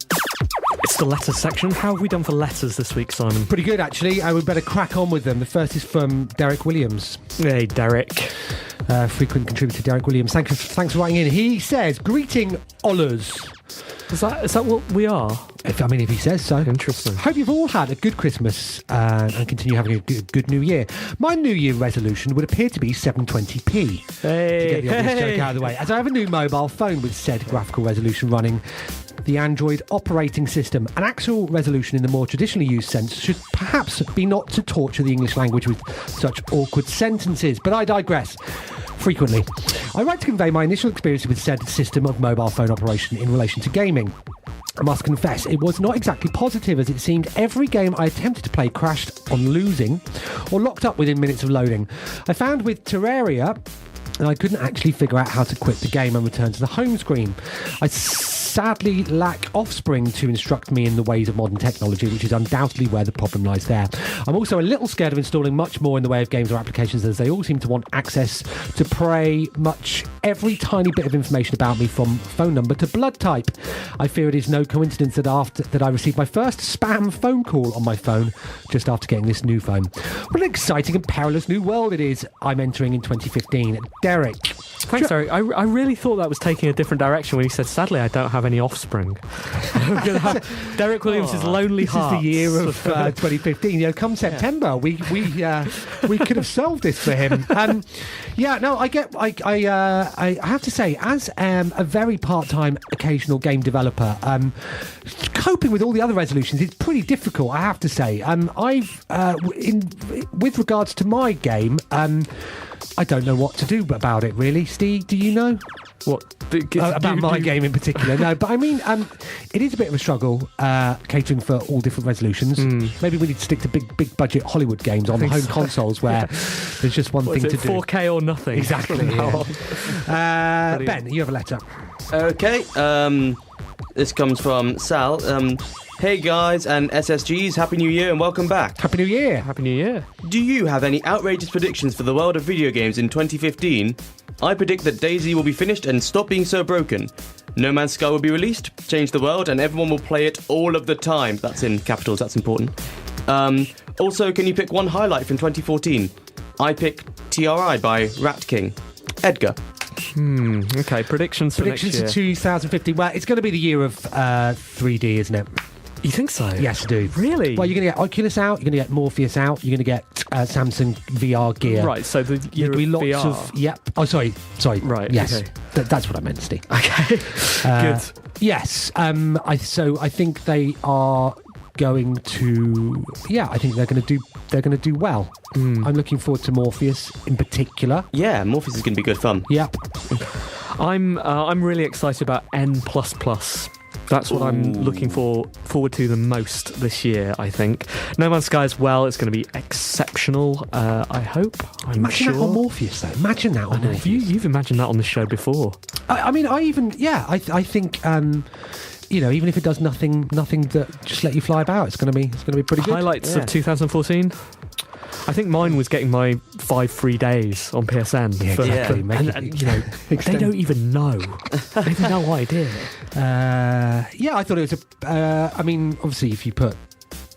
It's the letters section. How have we done for letters this week, Simon? Pretty good, actually. We better crack on with them. The first is from Derek Williams. Hey, Derek. Frequent contributor Derek Williams. Thanks for writing in. He says, "Greeting, Ollers." Is that what we are? If he says so. Interesting. Hope you've all had a good Christmas and continue having a good New Year. My New Year resolution would appear to be 720p. Hey, To get the obvious joke out of the way. As I have a new mobile phone with said graphical resolution running the Android operating system, an actual resolution in the more traditionally used sense should perhaps be not to torture the English language with such awkward sentences. But I digress. Frequently, I write to convey my initial experience with said system of mobile phone operation in relation to gaming. I must confess, it was not exactly positive, as it seemed every game I attempted to play crashed on losing or locked up within minutes of loading. I found with Terraria and I couldn't actually figure out how to quit the game and return to the home screen. I sadly lack offspring to instruct me in the ways of modern technology, which is undoubtedly where the problem lies there. I'm also a little scared of installing much more in the way of games or applications, as they all seem to want access to pretty much every tiny bit of information about me, from phone number to blood type. I fear it is no coincidence that I received my first spam phone call on my phone just after getting this new phone. What an exciting and perilous new world it is I'm entering in 2015. Derek. Thanks, Eric. I really thought that was taking a different direction when he said, sadly, I don't have any offspring. I'm gonna have Derek Williams' Lonely This Hearts. is the year of 2015. You know, come September, we could have solved this for him. I have to say, as a very part-time occasional game developer, coping with all the other resolutions is pretty difficult. I have to say, with regards to my game, I don't know what to do about it, really. Steve, do you know? What? About my game in particular. No, but I mean, it is a bit of a struggle catering for all different resolutions. Maybe we need to stick to big budget Hollywood games on the home consoles where there's just one thing to do. 4K or nothing. Exactly. Ben, you have a letter. Okay, this comes from Sal. Hey guys and SSGs, Happy New Year and welcome back. Happy New Year. Happy New Year. Do you have any outrageous predictions for the world of video games in 2015? I predict that DayZ will be finished and stop being so broken. No Man's Sky will be released, change the world, and everyone will play it all of the time. That's in capitals, that's important. Also, can you pick one highlight from 2014? I pick TRI by Rat King. Edgar. Okay, predictions for next year. For 2015. Well, it's going to be the year of 3D, isn't it? You think so? Yes, I do. Really? Well, you're going to get Oculus out, you're going to get Morpheus out, you're going to get Samsung VR gear. Right, so the year There'll be of lots VR. of... Yep. Oh, sorry. Right, Yes. okay. That's what I meant, Steve. Okay, good. Yes. I think they are going to... Yeah, I think they're going to do well. I'm looking forward to Morpheus in particular. Yeah, Morpheus is going to be good fun. Yep. I'm really excited about N++. That's what I'm looking forward to the most this year, I think. No Man's Sky as well. It's going to be exceptional, I hope. Imagine that on Morpheus, though. Imagine that on Morpheus. You've imagined that on the show before. I think... even if it does nothing that just let you fly about, it's going to be pretty good. Highlights of 2014. I think mine was getting my 5 free days on PSN. Yeah, exactly. And they don't even know. They have no idea. I thought it was obviously if you put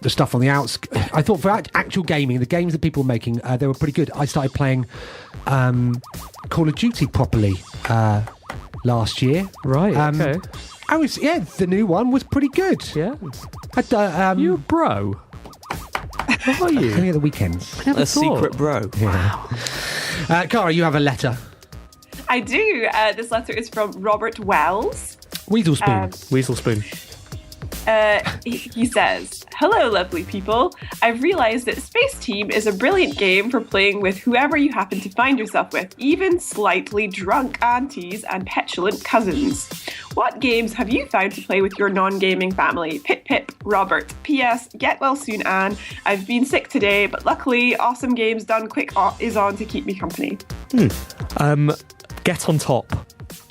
the stuff on the outs, I thought for actual gaming, the games that people were making, they were pretty good. I started playing Call of Duty properly last year. Right, okay. The new one was pretty good. Yeah. You a bro? What are you? Only at the weekends. A secret bro. Yeah. Cara, you have a letter. I do. This letter is from Robert Wells. Weasel Spoon. Weasel Spoon. He says, "Hello, lovely people. I've realised that Space Team is a brilliant game for playing with whoever you happen to find yourself with, even slightly drunk aunties and petulant cousins. What games have you found to play with your non-gaming family? Pip Pip, Robert. P.S. Get well soon, Anne. I've been sick today, but luckily, Awesome Games Done Quick is on to keep me company." Get on top.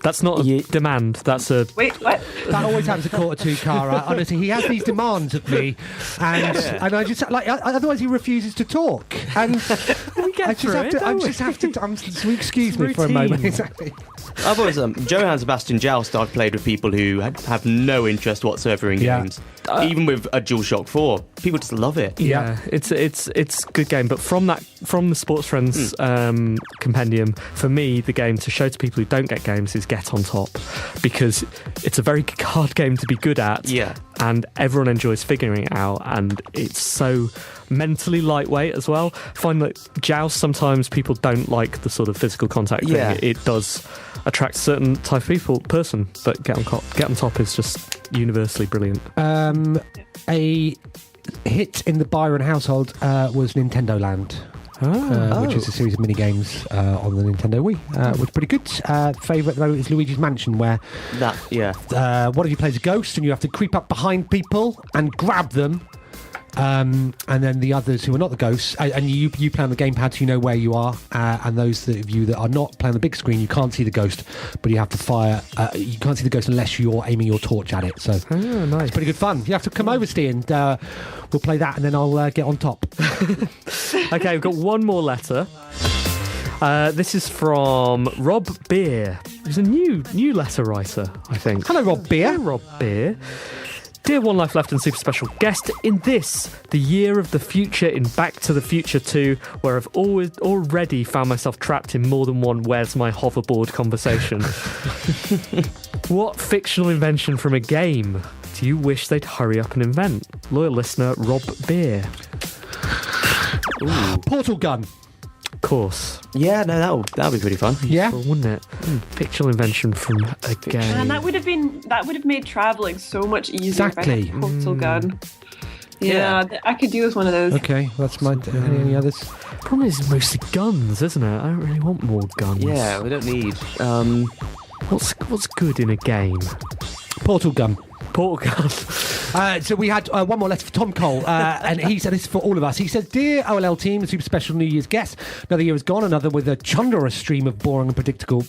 That's not a demand. That's a... Wait, what? That always happens at 1:45, Cara. Honestly, he has these demands of me, and I just otherwise he refuses to talk. And we get excuse me for a moment. Exactly. I've always Johann Sebastian Joust. I've played with people who have no interest whatsoever in games. Even with a DualShock 4, people just love it. Yeah, it's a good game. But from the Sports Friends compendium, for me, the game to show to people who don't get games is Get on Top, because it's a very hard game to be good at. Yeah, and everyone enjoys figuring it out, and it's so mentally lightweight as well. I find that Joust, sometimes people don't like the sort of physical contact thing. It does attract a certain type of person, but Get on Top is just universally brilliant. A hit in the Byron household was Nintendo Land. Which is a series of mini games on the Nintendo Wii, which is pretty good. Favourite at the moment is Luigi's Mansion, where one of you plays a ghost and you have to creep up behind people and grab them, and then the others who are not the ghosts, and you play on the gamepad, so you know where you are, and those of you that are not playing the big screen, you can't see the ghost, but you have to fire. You can't see the ghost unless you're aiming your torch at it. So nice. It's pretty good fun. You have to come over, Steve, and we'll play that, and then I'll get on top. Okay, we've got one more letter. This is from Rob Beer. He's a new letter writer, I think. Hello, Rob Beer. Hello, Rob Beer. Dear One Life Left and super special guest, in this, the year of the future in Back to the Future 2, where I've already found myself trapped in more than one "where's my hoverboard" conversation. What fictional invention from a game do you wish they'd hurry up and invent? Loyal listener Rob Beer. Portal gun. Of course. Yeah, no, that'll be pretty fun. Yeah. Well, wouldn't it? Fictional invention from a game. And that would have made traveling so much easier. Exactly. If I had a portal gun. Yeah, I could do with one of those. Okay, that's my. Any others? Problem is mostly guns, isn't it? I don't really want more guns. Yeah, we don't need. What's good in a game? Portal gun. Portal gun. So we had one more letter for Tom Cole, and he said this is for all of us. He says, "Dear OLL team, super special New Year's guest. Another year has gone, another with a chunderous stream of boring and predictable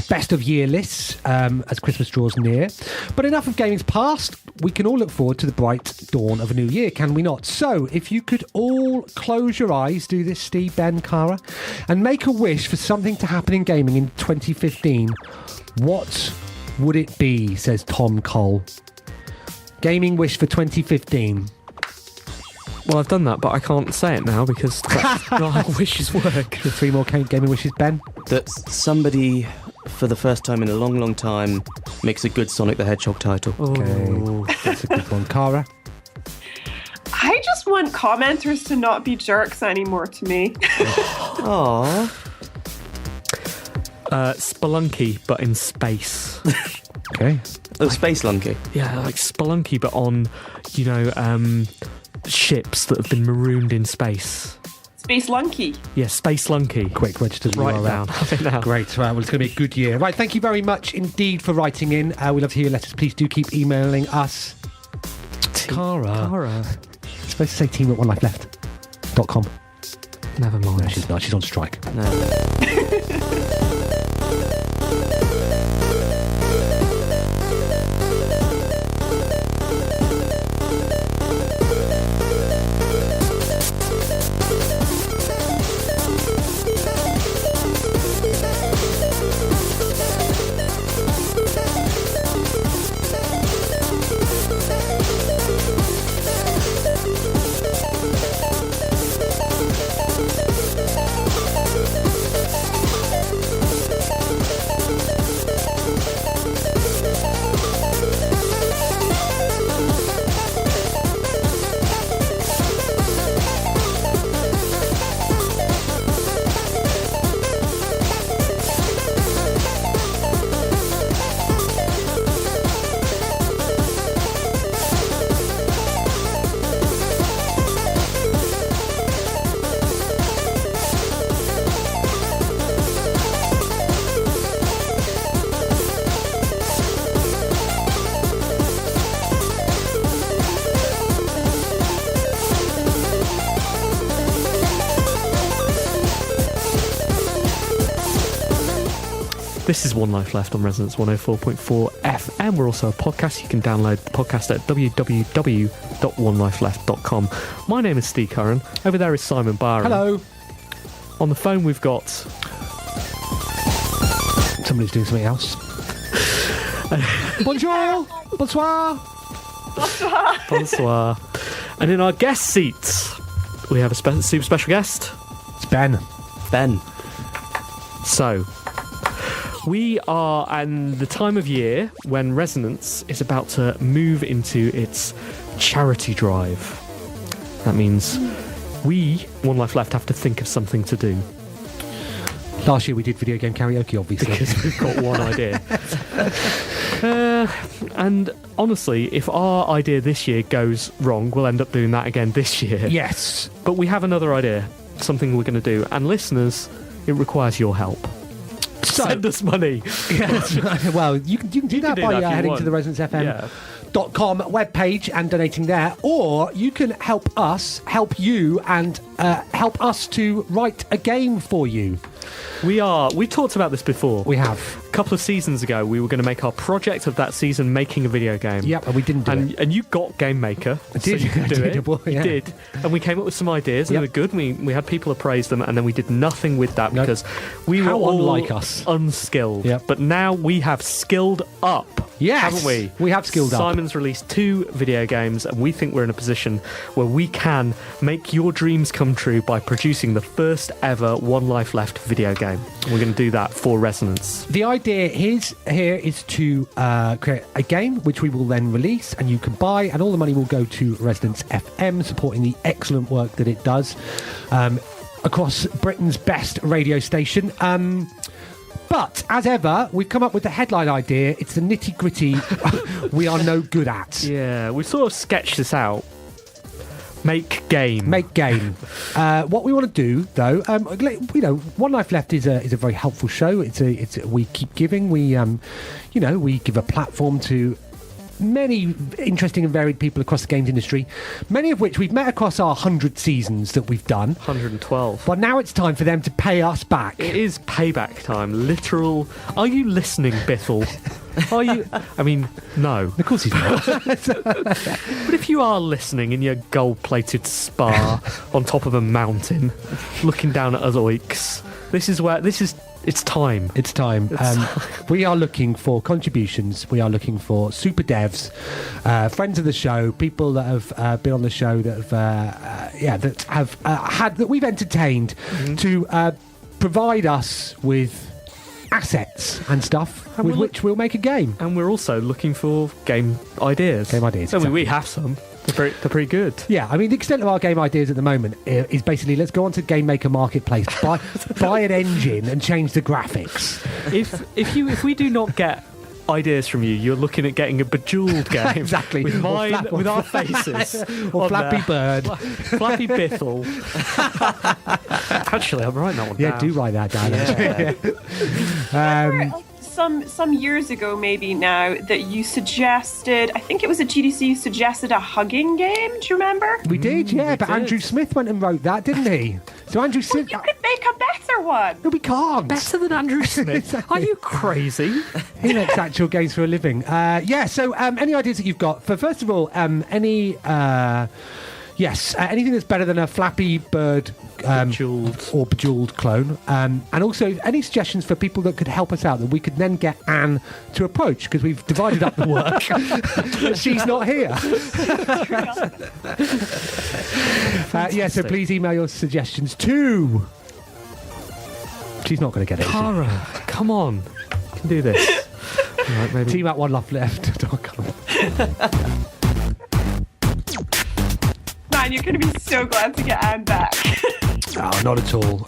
best of year lists as Christmas draws near. But enough of gaming's past. We can all look forward to the bright dawn of a new year, can we not? So if you could all close your eyes, do this, Steve, Ben, Cara, and make a wish for something to happen in gaming in 2015, what would it be?" says Tom Cole. Gaming wish for 2015. Well, I've done that, but I can't say it now because that's not how wishes work. The 3 more gaming wishes, Ben. That somebody, for the first time in a long, long time, makes a good Sonic the Hedgehog title. Okay, that's a good one. Cara? I just want commenters to not be jerks anymore to me. Aww. Spelunky, but in space. Okay. Oh, Space Lunky. Yeah, like Spelunky, but on, ships that have been marooned in space. Space Lunky. Yeah, Space Lunky. Quick, register the Write it URL. down. Have it now. Great. Well, it's going to be a good year. Right, thank you very much indeed for writing in. We love to hear your letters. Please do keep emailing us. Cara. Cara. It's supposed to say team at onelifeleft.com. Never mind. No, she's not. She's on strike. No. This is One Life Left on Resonance 104.4 FM. We're also a podcast. You can download the podcast at www.onelifeleft.com. My name is Steve Curran. Over there is Simon Barron. Hello. On the phone we've got... Somebody's doing something else. Bonjour. Bonsoir. Bonsoir. And in our guest seats, we have a super special guest. It's Ben. Ben. So... we are in the time of year when Resonance is about to move into its charity drive. That means we, One Life Left, have to think of something to do. Last year we did video game karaoke, obviously. Because we've got one idea. And honestly, if our idea this year goes wrong, we'll end up doing that again this year. Yes. But we have another idea, something we're going to do. And listeners, it requires your help. Send us money. Yeah, well, you can do that by heading to the ResonanceFM.com webpage and donating there, or you can help us help you and help us to write a game for you. We talked about this before. We have. A couple of seasons ago, we were going to make our project of that season making a video game. Yep, and we didn't do it. And you got Game Maker. I did. So you could do I did, it. well, yeah. You did. And we came up with some ideas, and Yep. they were good. We had people appraise them, and then we did nothing with that Nope. because we How were all unlike us. unskilled. Yep. But now we have skilled up. Yes, haven't we? We have skilled up. Simon's released 2 video games, and we think we're in a position where we can make your dreams come true by producing the first ever One Life Left video game. And we're going to do that for Resonance. The idea here is to create a game which we will then release and you can buy, and all the money will go to Resonance FM, supporting the excellent work that it does across Britain's best radio station. But, as ever, we've come up with the headline idea. It's the nitty-gritty we are no good at. Yeah, we've sort of sketched this out. Make game. Make game. What we want to do, though, One Life Left is a very helpful show. We keep giving. We give a platform to many interesting and varied people across the games industry, many of which we've met across our 100 seasons that we've done. 112. But now it's time for them to pay us back. It is payback time. Literal. Are you listening, Bithell? Are you? I mean, no. Of course he's not. But if you are listening in your gold-plated spa on top of a mountain, looking down at us oiks, it's time. It's time. We are looking for contributions. We are looking for super devs, friends of the show, people that have been on the show that we've entertained to provide us with assets and stuff with which we'll make a game. And we're also looking for game ideas. Game ideas. I mean, exactly. we have some. They're pretty good. Yeah, I mean, the extent of our game ideas at the moment is basically let's go onto Game Maker Marketplace, buy an engine and change the graphics. If we do not get ideas from you, you're looking at getting a Bejeweled game. Exactly. With with our faces. Or Flappy there. Bird. Flappy Bithell. Actually, I'm writing that one down. Yeah, do write that down. Remember, some years ago, maybe now, that you suggested, I think it was at GDC, you suggested a hugging game. Do you remember? We did, yeah, but did. Andrew Smith went and wrote that, didn't he? So Andrew Smith... You could make a better one. No, we can't. Better than Andrew Smith? Are you crazy? He makes actual games for a living. So any ideas that you've got? First of all, anything that's better than a Flappy Bird Bejeweled clone. And also, any suggestions for people that could help us out that we could then get Anne to approach, because we've divided up the work. She's not here. So please email your suggestions to... She's not going to get it. Cara, come on. You can do this. Right, maybe. Team at oneliftleft.com. Man, you're going to be so glad to get Anne back. Oh, not at all.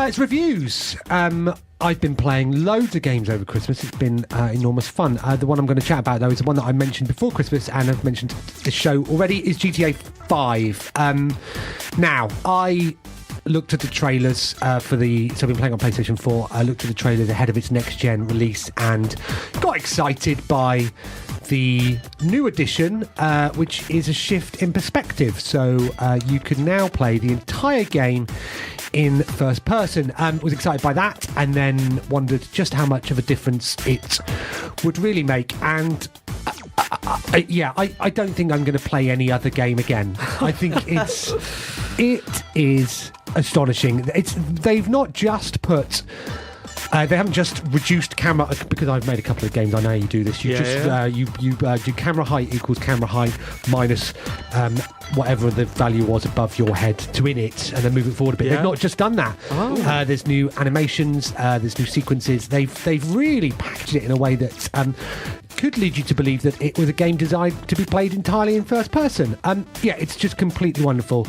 It's reviews. I've been playing loads of games over Christmas. It's been enormous fun. The one I'm going to chat about, though, is the one that I mentioned before Christmas, and I've mentioned the show already, is GTA 5. Now, I looked at the trailers so I've been playing on PlayStation 4. I looked at the trailers ahead of its next-gen release and got excited by the new edition, which is a shift in perspective. So you can now play the entire game in first person. Was excited by that, and then wondered just how much of a difference it would really make. And I don't think I'm going to play any other game again. I think it is astonishing. They've not just put... they haven't just reduced camera, because I've made a couple of games. I know you do this. You do camera height equals camera height minus whatever the value was above your head to init, and then move it forward a bit. Yeah. They've not just done that. Oh. There's new animations. There's new sequences. They've really packaged it in a way that could lead you to believe that it was a game designed to be played entirely in first person. It's just completely wonderful.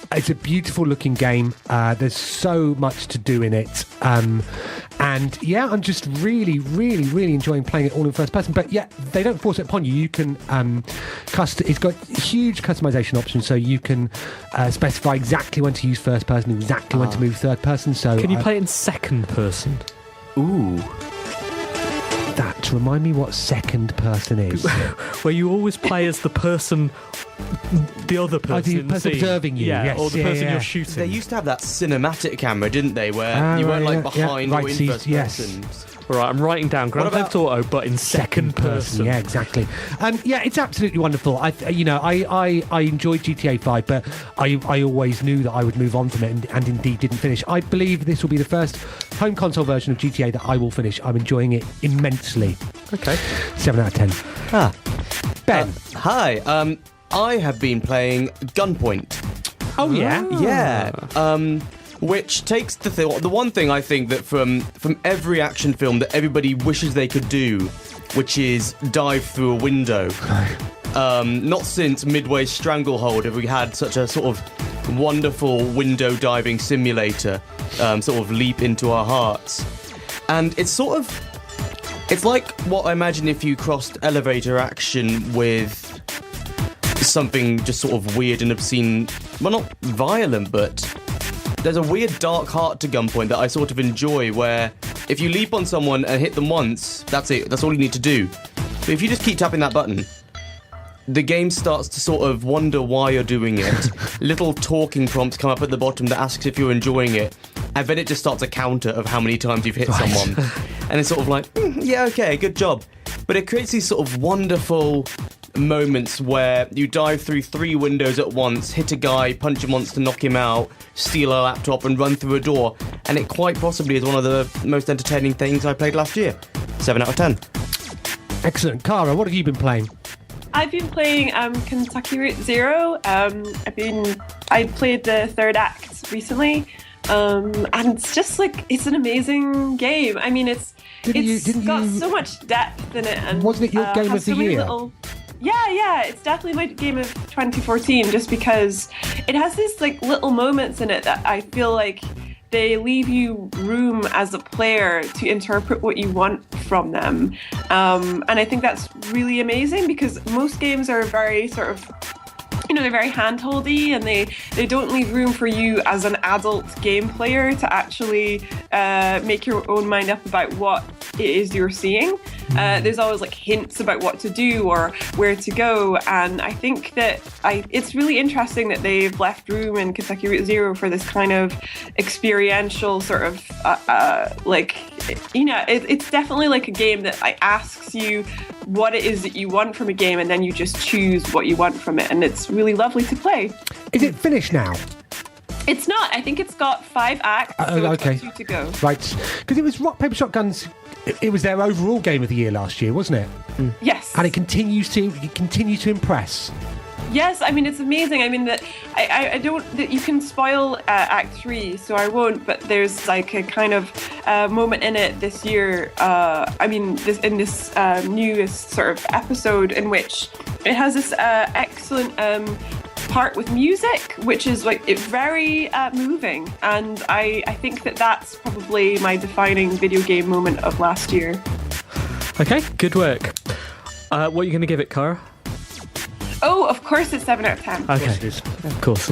It's a beautiful looking game. There's so much to do in it. I'm just really, really, really enjoying playing it all in first person. But yeah, they don't force it upon you. You can it's got huge customization options, so you can specify exactly when to use first person, exactly when to move third person. So can you play it in second person? Ooh. That remind me what second person is. Where you always play as the person, the other person, the in the person scene. observing you. Yes, or the person you're shooting. They used to have that cinematic camera, didn't they? Where you weren't behind or in first person. Right, I'm writing down Grand Theft Auto, but in second person. Yeah, exactly. It's absolutely wonderful. I enjoyed GTA 5, but I always knew that I would move on from it, and indeed didn't finish. I believe this will be the first home console version of GTA that I will finish. I'm enjoying it immensely. Okay. 7 out of 10. Ah. Ben. Hi. I have been playing Gunpoint. Oh, yeah? Yeah. Which takes the one thing I think that from every action film that everybody wishes they could do, which is dive through a window. Not since Midway's Stranglehold have we had such a sort of wonderful window diving simulator sort of leap into our hearts. And it's like what I imagine if you crossed elevator action with something just sort of weird and obscene. Well, not violent, but there's a weird dark heart to Gunpoint that I sort of enjoy, where if you leap on someone and hit them once, that's it. That's all you need to do. But if you just keep tapping that button, the game starts to sort of wonder why you're doing it. Little talking prompts come up at the bottom that asks if you're enjoying it, and then it just starts a counter of how many times you've hit someone. And it's sort of like, yeah, okay, good job. But it creates these sort of wonderful moments where you dive through 3 windows at once, hit a guy, punch a monster, knock him out, steal a laptop and run through a door, and it quite possibly is one of the most entertaining things I played last year. 7 out of 10. Excellent. Cara, what have you been playing? I've been playing Kentucky Route Zero. I played the 3rd act recently, and it's just like, it's an amazing game. I mean, it's got so much depth in it, and wasn't it your game of the year? Yeah, it's definitely my game of 2014, just because it has these like little moments in it that I feel like they leave you room as a player to interpret what you want from them. And I think that's really amazing, because most games are very sort of, they're very hand-holdy, and they don't leave room for you as an adult game player to actually make your own mind up about what it is you're seeing. There's always like hints about what to do or where to go, and I think that it's really interesting that they've left room in Kentucky Route Zero for this kind of experiential sort of it's definitely like a game that asks you what it is that you want from a game, and then you just choose what you want from it, and it's really lovely to play. Is it finished now? It's not. I think it's got 5 acts, so it's got 2 to go. Right, because it was Rock, Paper, Shotguns. It was their overall game of the year last year, wasn't it? Yes. And it continues to impress. Yes, I mean, it's amazing. I mean, that I don't, that you can spoil Act 3, so I won't, but there's like a kind of moment in it this year, this newest sort of episode, in which it has this excellent part with music, which is like very moving, and I think that's probably my defining video game moment of last year. Okay, good work. What are you going to give it, Cara? Oh, of course it's 7 out of 10. Okay, of course.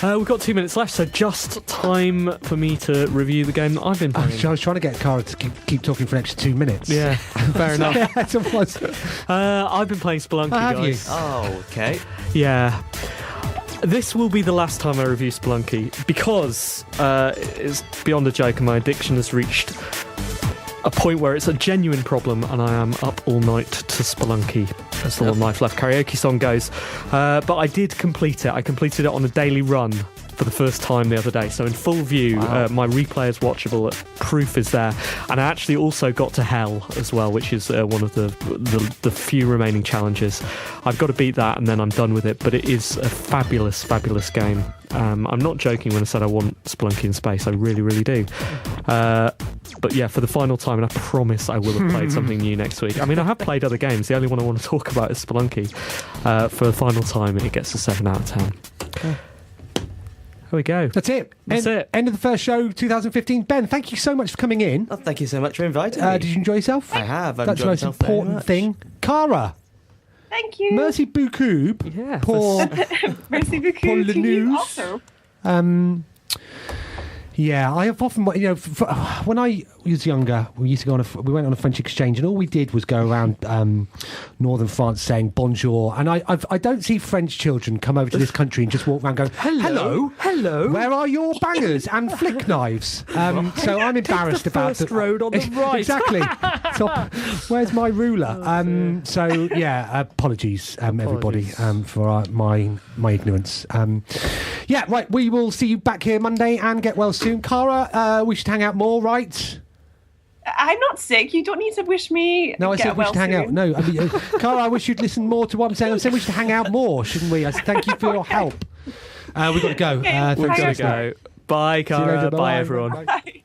We've got 2 minutes left, so just time for me to review the game that I've been playing. I was trying to get Cara to keep talking for an extra 2 minutes. Yeah, fair enough. Yes, it was. I've been playing Spelunky, have guys. you? Oh, okay. Yeah. This will be the last time I review Spelunky, because it's beyond a joke, and my addiction has reached a point where it's a genuine problem, and I am up all night to Spelunky, as the One Life Left karaoke song goes. But I did complete it. I completed it on a daily run for the first time the other day, so in full view. Wow. My replay is watchable, proof is there, and I actually also got to Hell as well, which is one of the few remaining challenges. I've got to beat that, and then I'm done with it, but it is a fabulous game. I'm not joking when I said I want Spelunky in space. I really, really do. But yeah, for the final time, and I promise I will have played something new next week. I mean, I have played other games. The only one I want to talk about is Spelunky. For the final time, it gets a 7 out of 10. Okay. There we go. That's it. End of the first show, 2015. Ben, thank you so much for coming in. Well, thank you so much for inviting me. Did you enjoy yourself? I have. That's the most important thing. Cara. Thank you. Merci beaucoup. Yeah. Merci beaucoup pour le to you news. also. Yeah, I have often, when I was younger, we went on a French exchange, and all we did was go around northern France saying bonjour. And I don't see French children come over to this country and just walk around going, hello, where are your bangers and flick knives? So I'm embarrassed about the first road on the right. Exactly. So where's my ruler? Apologies, everybody, for my ignorance. Right, we will see you back here Monday, and get well soon. soon. Cara, we should hang out more, right? I'm not sick. You don't need to wish me. No, I get said we well should hang out. soon. No, I mean, Cara, I wish you'd listen more to what I'm saying. I'm saying we should hang out more, shouldn't we? I said thank you for your help. We've got to go. Okay, Thanks We've for got to listening. go. Bye, See you Cara. later. Bye, everyone. Bye.